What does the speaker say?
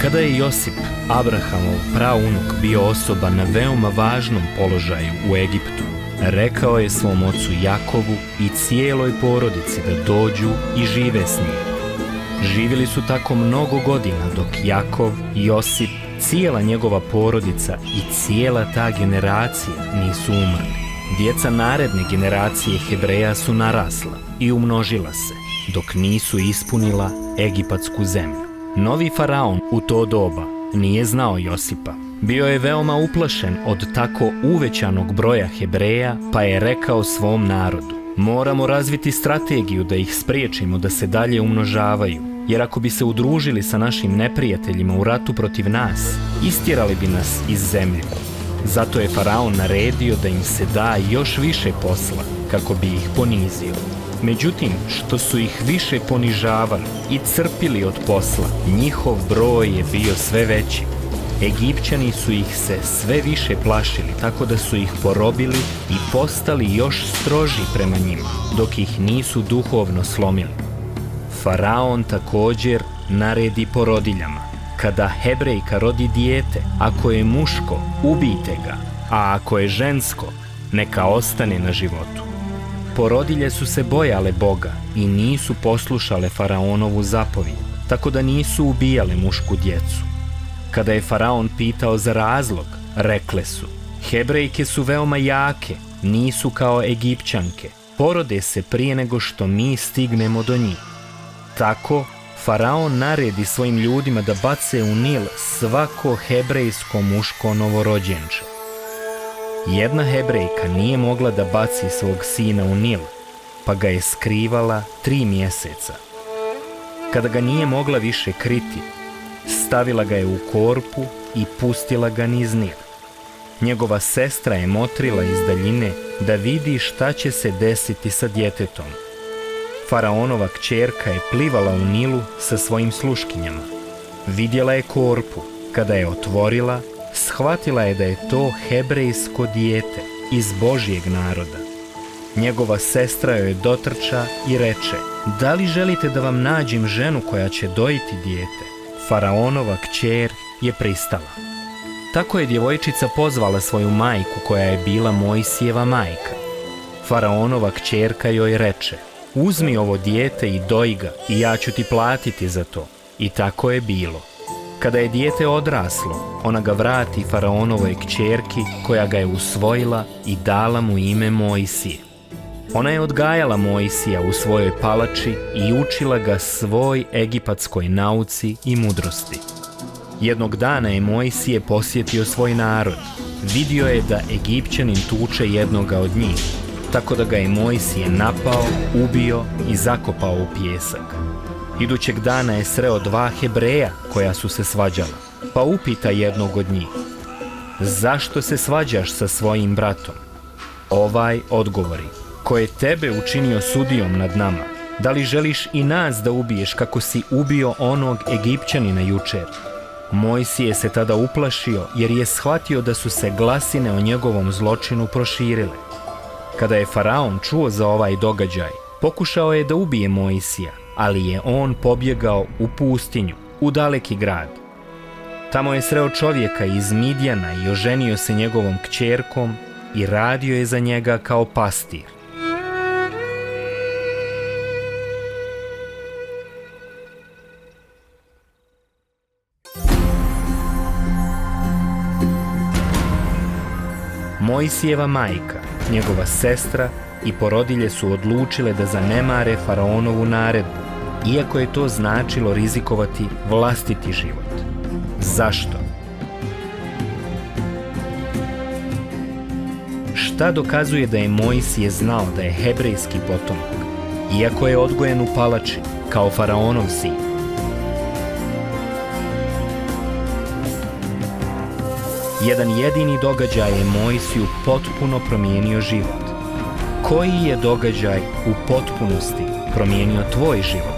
Kada je Josip, Abrahamov praunuk, bio osoba na veoma važnom položaju u Egiptu, rekao je svom ocu Jakovu i cijeloj porodici da dođu i žive s njim. Živjeli su tako mnogo godina dok Jakov, Josip, cijela njegova porodica i cijela ta generacija nisu umrli. Djeca naredne generacije Hebreja su narasla i umnožila se, dok nisu ispunila egipatsku zemlju. Novi faraon u to doba nije znao Josipa. Bio je veoma uplašen od tako uvećanog broja Hebreja, pa je rekao svom narodu: moramo razviti strategiju da ih spriječimo da se dalje umnožavaju, jer ako bi se udružili sa našim neprijateljima u ratu protiv nas, istjerali bi nas iz zemlje. Zato je faraon naredio da im se da još više posla kako bi ih ponizio. Međutim, što su ih više ponižavali i crpili od posla, njihov broj je bio sve veći. Egipćani su ih se sve više plašili, tako da su ih porobili i postali još stroži prema njima, dok ih nisu duhovno slomili. Faraon također naredi porodiljama: kada Hebrejka rodi dijete, ako je muško, ubijte ga, a ako je žensko, neka ostane na životu. Porodilje su se bojale Boga i nisu poslušale faraonovu zapovijed, tako da nisu ubijale mušku djecu. Kada je faraon pitao za razlog, rekle su: Hebrejke su veoma jake, nisu kao Egipćanke, porode se prije nego što mi stignemo do njih. Tako faraon naredi svojim ljudima da bace u Nil svako hebrejsko muško novorođenče. Jedna Hebrejka nije mogla da baci svog sina u Nil, pa ga je skrivala 3 mjeseca. Kada ga nije mogla više kriti, stavila ga je u korpu i pustila ga niz Nil. Njegova sestra je motrila iz daljine da vidi šta će se desiti sa djetetom. Faraonova kćerka je plivala u Nilu sa svojim sluškinjama. Vidjela je korpu. Kada je otvorila, shvatila je da je to hebrejsko dijete iz Božjeg naroda. Njegova sestra joj dotrča i reče: da li želite da vam nađem ženu koja će dojiti dijete? Faraonova kćer je pristala. Tako je djevojčica pozvala svoju majku, koja je bila Mojsijeva majka. Faraonova kćerka joj reče: uzmi ovo dijete i doji ga i ja ću ti platiti za to. I tako je bilo. Kada je dijete odraslo, ona ga vrati faraonovoj kćerki, koja ga je usvojila i dala mu ime Mojsije. Ona je odgajala Mojsija u svojoj palači i učila ga svoj egipatskoj nauci i mudrosti. Jednog dana je Mojsije posjetio svoj narod. Vidio je da Egipćanin tuče jednoga od njih, tako da ga je Mojsije napao, ubio i zakopao u pijesak. Idućeg dana je sreo 2 Hebreja koja su se svađala, pa upita jednog od njih: zašto se svađaš sa svojim bratom? Ovaj odgovori: ko je tebe učinio sudijom nad nama? Da li želiš i nas da ubiješ kako si ubio onog Egipćanina jučer? Mojsije se tada uplašio, jer je shvatio da su se glasine o njegovom zločinu proširile. Kada je faraon čuo za ovaj događaj, pokušao je da ubije Mojsija, ali je on pobjegao u pustinju, u daleki grad. Tamo je sreo čovjeka iz Midjana i oženio se njegovom kćerkom i radio je za njega kao pastir. Mojsijeva majka, njegova sestra i porodilje su odlučile da zanemare faraonovu naredbu, iako je to značilo rizikovati vlastiti život. Zašto? Šta dokazuje da je Mojsije znao da je hebrejski potomak, iako je odgojen u palači kao faraonov sin? Jedan jedini događaj je Mojsiju potpuno promijenio život. Koji je događaj u potpunosti promijenio tvoj život?